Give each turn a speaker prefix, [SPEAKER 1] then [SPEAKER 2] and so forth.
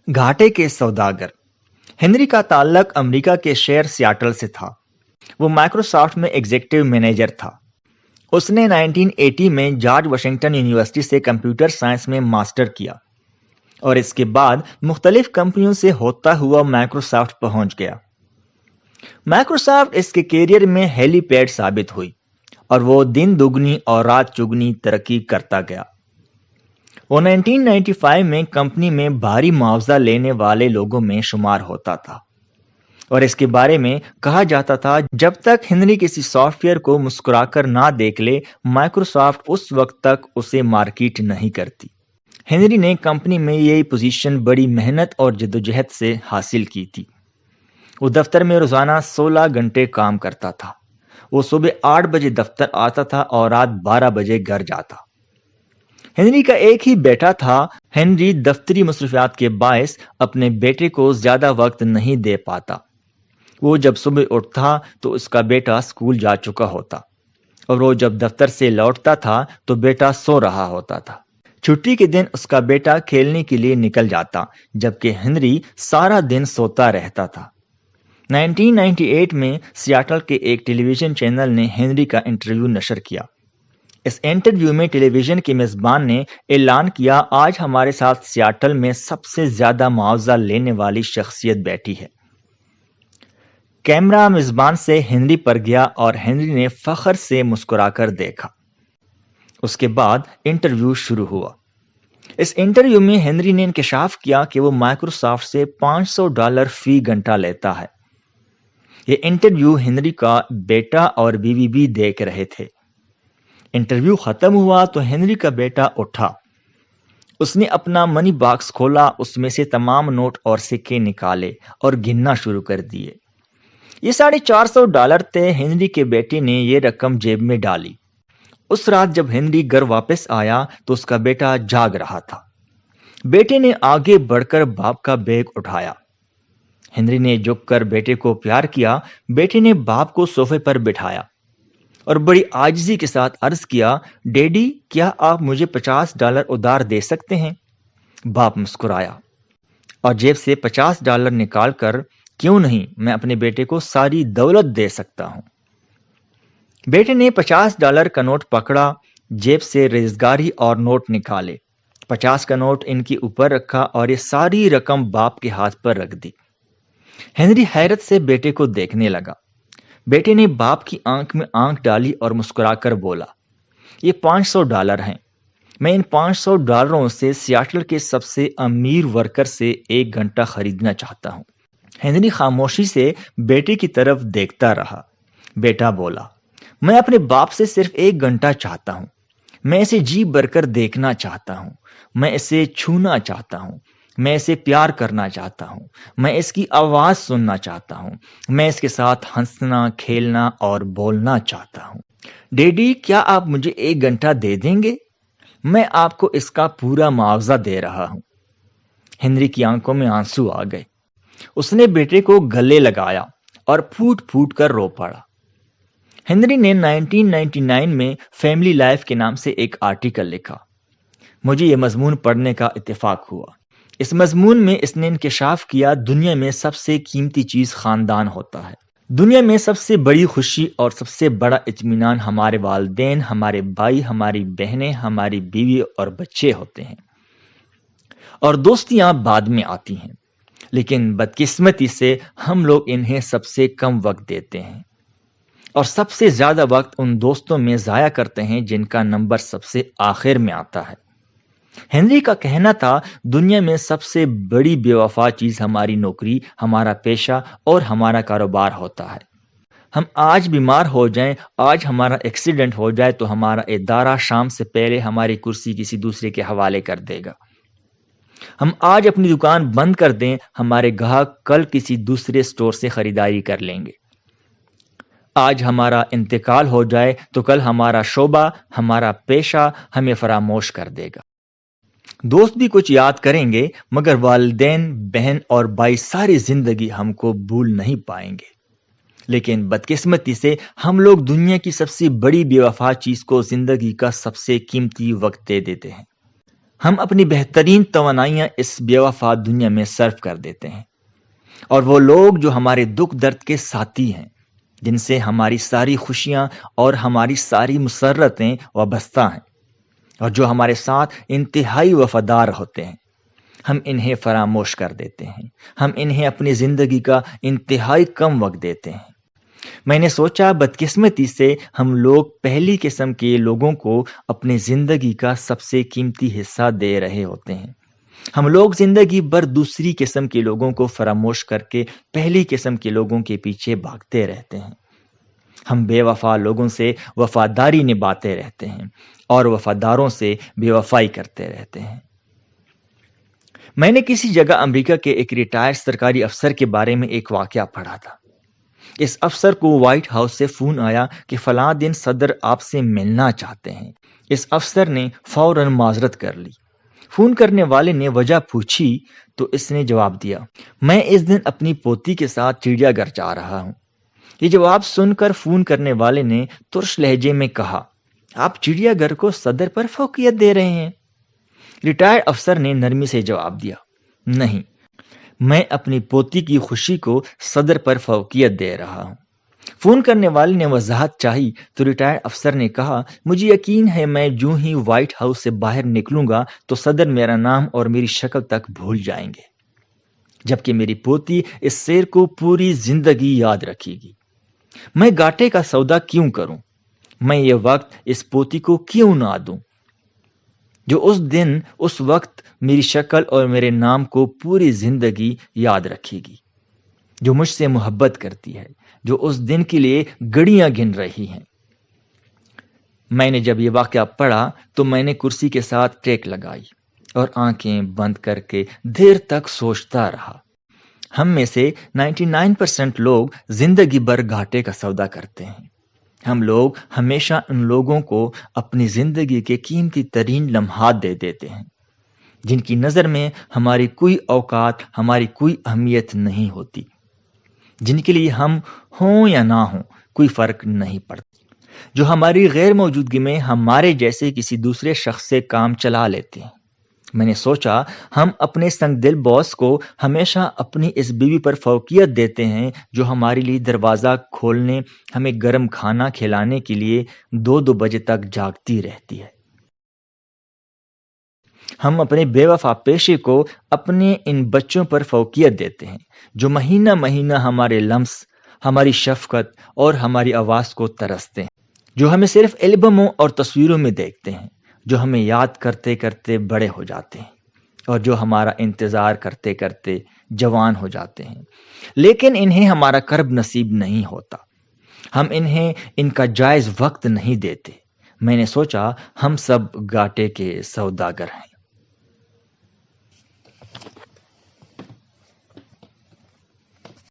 [SPEAKER 1] घाटे के सौदागर। हेनरी का ताल्लुक अमेरिका के शहर सियाटल से था। वो माइक्रोसॉफ्ट में एग्जीक्यूटिव मैनेजर था। उसने 1980 में जॉर्ज वाशिंगटन यूनिवर्सिटी से कंप्यूटर साइंस में मास्टर किया और इसके बाद मुख्तलिफ कंपनियों से होता हुआ माइक्रोसॉफ्ट पहुंच गया। माइक्रोसॉफ्ट इसके कैरियर में हेलीपैड साबित हुई और वो दिन दुगनी और रात चुगनी तरक्की करता गया। वो 1995 में कंपनी में भारी मुआवजा लेने वाले लोगों में शुमार होता था और इसके बारे में कहा जाता था जब तक हेनरी किसी सॉफ्टवेयर को मुस्कुराकर ना देख ले माइक्रोसॉफ्ट उस वक्त तक उसे मार्केट नहीं करती। हेनरी ने कंपनी में यही पोजीशन बड़ी मेहनत और जद्दोजहद से हासिल की थी। वो दफ्तर में रोजाना 16 घंटे काम करता था। वो सुबह 8 बजे दफ्तर आता था और रात 12 बजे घर जाता। हेनरी का एक ही बेटा था। हेनरी दफ्तरी मसरूफियात के बायस अपने बेटे को ज्यादा वक्त नहीं दे पाता। वो जब सुबह उठता तो उसका बेटा स्कूल जा चुका होता और वो जब दफ्तर से लौटता था तो बेटा सो रहा होता था। छुट्टी के दिन उसका बेटा खेलने के लिए निकल जाता जबकि हेनरी सारा दिन सोता रहता था। 1998 में सियाटल के एक टेलीविजन चैनल ने हेनरी का इंटरव्यू नशर किया। इस इंटरव्यू में टेलीविजन के मेजबान ने ऐलान किया, आज हमारे साथ सियाटल में सबसे ज्यादा मुआवजा लेने वाली शख्सियत बैठी है। कैमरा मेजबान से हेनरी पर गया और हेनरी ने फख्र से मुस्कुराकर देखा। उसके बाद इंटरव्यू शुरू हुआ। इस इंटरव्यू में हेनरी ने इंकशाफ किया कि वो माइक्रोसॉफ्ट से $500 फी घंटा लेता है। ये इंटरव्यू हेनरी का बेटा और बीवी भी देख रहे थे। इंटरव्यू खत्म हुआ तो हेनरी का बेटा उठा। उसने अपना मनी बॉक्स खोला, उसमें से तमाम नोट और सिक्के निकाले और गिनना शुरू कर दिए। ये $450 थे। हेनरी के बेटे ने ये रकम जेब में डाली। उस रात जब हेनरी घर वापस आया तो उसका बेटा जाग रहा था। बेटे ने आगे बढ़कर बाप का बैग उठाया। हेनरी ने झुककर बेटे को प्यार किया। बेटे ने बाप को सोफे पर बिठाया और बड़ी आजिज़ी के साथ अर्ज किया, डैडी क्या आप मुझे $50 उधार दे सकते हैं? बाप मुस्कुराया और जेब से $50 निकालकर, क्यों नहीं, मैं अपने बेटे को सारी दौलत दे सकता हूं। बेटे ने $50 का नोट पकड़ा, जेब से रेजगारी और नोट निकाले। 50 का नोट इनके ऊपर रखा और ये सारी रकम बाप के हाथ पर रख दी। हेनरी हैरत से बेटे को देखने लगा। बेटे ने बाप की आंख में आंख डाली और मुस्कुराकर बोला, ये $500 हैं। मैं इन $500 से सियाटल के सबसे अमीर वर्कर से 1 घंटा खरीदना चाहता हूं। हेनरी खामोशी से बेटे की तरफ देखता रहा। बेटा बोला, मैं अपने बाप से सिर्फ 1 घंटा चाहता हूं। मैं इसे जी भरकर देखना चाहता हूं। मैं इसे छूना चाहता हूं। मैं इसे प्यार करना चाहता हूं। मैं इसकी आवाज सुनना चाहता हूं। मैं इसके साथ हंसना, खेलना और बोलना चाहता हूं। डैडी क्या आप मुझे 1 घंटा दे देंगे? मैं आपको इसका पूरा मुआवजा दे रहा हूं। हेनरी की आंखों में आंसू आ गए। उसने बेटे को गले लगाया और फूट फूट कर रो पड़ा। हेनरी ने 1999 में फैमिली लाइफ के नाम से एक आर्टिकल लिखा। मुझे यह मजमून पढ़ने का इत्तेफाक हुआ। इस मजमून में इसने इंकशाफ किया, दुनिया में सबसे कीमती चीज खानदान होता है। दुनिया में सबसे बड़ी खुशी और सबसे बड़ा इत्मीनान हमारे वालिदैन, हमारे भाई, हमारी बहनें, हमारी बीवी और बच्चे होते हैं और दोस्तियां बाद में आती हैं। लेकिन बदकिस्मती से हम लोग इन्हें सबसे कम वक्त देते हैं और सबसे ज्यादा वक्त उन दोस्तों में जाया करते हैं जिनका नंबर सबसे आखिर में आता है। हेनरी का कहना था, दुनिया में सबसे बड़ी बेवफा चीज हमारी नौकरी, हमारा पेशा और हमारा कारोबार होता है। हम आज बीमार हो जाएं, आज हमारा एक्सीडेंट हो जाए तो हमारा इदारा शाम से पहले हमारी कुर्सी किसी दूसरे के हवाले कर देगा। हम आज अपनी दुकान बंद कर दें, हमारे ग्राहक कल किसी दूसरे स्टोर से खरीदारी कर लेंगे। आज हमारा इंतकाल हो जाए तो कल हमारा शोबा, हमारा पेशा हमें फरामोश कर देगा। दोस्त भी कुछ याद करेंगे मगर वालिदैन, बहन और भाई सारी जिंदगी हमको भूल नहीं पाएंगे। लेकिन बदकिस्मती से हम लोग दुनिया की सबसे बड़ी बेवफा चीज को जिंदगी का सबसे कीमती वक्त दे देते हैं। ہم اپنی بہترین توانائیاں اس بے وفا دنیا میں صرف کر دیتے ہیں، اور وہ لوگ جو ہمارے دکھ درد کے ساتھی ہیں، جن سے ہماری ساری خوشیاں اور ہماری ساری مسرتیں وابستہ ہیں، اور جو ہمارے ساتھ انتہائی وفادار ہوتے ہیں، ہم انہیں فراموش کر دیتے ہیں، ہم انہیں اپنی زندگی کا انتہائی کم وقت دیتے ہیں۔ میں نے سوچا بدقسمتی سے ہم لوگ پہلی قسم کے لوگوں کو اپنی زندگی کا سب سے قیمتی حصہ دے رہے ہوتے ہیں۔ ہم لوگ زندگی بھر دوسری قسم کے لوگوں کو فراموش کر کے پہلی قسم کے لوگوں کے پیچھے بھاگتے رہتے ہیں۔ ہم بے وفا لوگوں سے وفاداری نبھاتے رہتے ہیں اور وفاداروں سے بے وفائی کرتے رہتے ہیں۔ میں نے کسی جگہ امریکہ کے ایک ریٹائرڈ سرکاری افسر کے بارے میں ایک واقعہ پڑھا تھا۔ اس افسر کو وائٹ ہاؤس سے فون آیا کہ فلاں دن صدر آپ سے ملنا چاہتے ہیں۔ اس افسر نے فوراً معذرت کر لی۔ فون کرنے والے نے وجہ پوچھی تو اس نے جواب دیا، میں اس دن اپنی پوتی کے ساتھ چڑیا گھر جا رہا ہوں۔ یہ جواب سن کر فون کرنے والے نے ترش لہجے میں کہا، آپ چڑیا گھر کو صدر پر فوقیت دے رہے ہیں؟ ریٹائرڈ افسر نے نرمی سے جواب دیا، نہیں، میں اپنی پوتی کی خوشی کو صدر پر فوقیت دے رہا ہوں۔ فون کرنے والے نے وضاحت چاہی تو ریٹائرڈ افسر نے کہا، مجھے یقین ہے میں جو ہی وائٹ ہاؤس سے باہر نکلوں گا تو صدر میرا نام اور میری شکل تک بھول جائیں گے، جبکہ میری پوتی اس شیر کو پوری زندگی یاد رکھے گی۔ میں گاٹے کا سودا کیوں کروں؟ میں یہ وقت اس پوتی کو کیوں نہ دوں جو اس دن اس وقت میری شکل اور میرے نام کو پوری زندگی یاد رکھے گی، جو مجھ سے محبت کرتی ہے، جو اس دن کے لیے گھڑیاں گن رہی ہیں۔ میں نے جب یہ واقعہ پڑھا تو میں نے کرسی کے ساتھ ٹیک لگائی اور آنکھیں بند کر کے دیر تک سوچتا رہا۔ ہم میں سے 99% لوگ زندگی بھر گھاٹے کا سودا کرتے ہیں۔ ہم لوگ ہمیشہ ان لوگوں کو اپنی زندگی کے قیمتی ترین لمحات دے دیتے ہیں جن کی نظر میں ہماری کوئی اوقات، ہماری کوئی اہمیت نہیں ہوتی، جن کے لیے ہم ہوں یا نہ ہوں کوئی فرق نہیں پڑتا، جو ہماری غیر موجودگی میں ہمارے جیسے کسی دوسرے شخص سے کام چلا لیتے ہیں۔ میں نے سوچا ہم اپنے سنگ دل باس کو ہمیشہ اپنی اس بیوی پر فوقیت دیتے ہیں جو ہمارے لیے دروازہ کھولنے، ہمیں گرم کھانا کھلانے کے لیے 2 بجے تک جاگتی رہتی ہے۔ ہم اپنے بے وفا پیشے کو اپنے ان بچوں پر فوقیت دیتے ہیں جو مہینہ مہینہ ہمارے لمس، ہماری شفقت اور ہماری آواز کو ترستے ہیں، جو ہمیں صرف البموں اور تصویروں میں دیکھتے ہیں، جو ہمیں یاد کرتے کرتے بڑے ہو جاتے ہیں اور جو ہمارا انتظار کرتے کرتے جوان ہو جاتے ہیں، لیکن انہیں ہمارا کرب نصیب نہیں ہوتا۔ ہم انہیں ان کا جائز وقت نہیں دیتے۔ میں نے سوچا ہم سب گاٹے کے سوداگر ہیں۔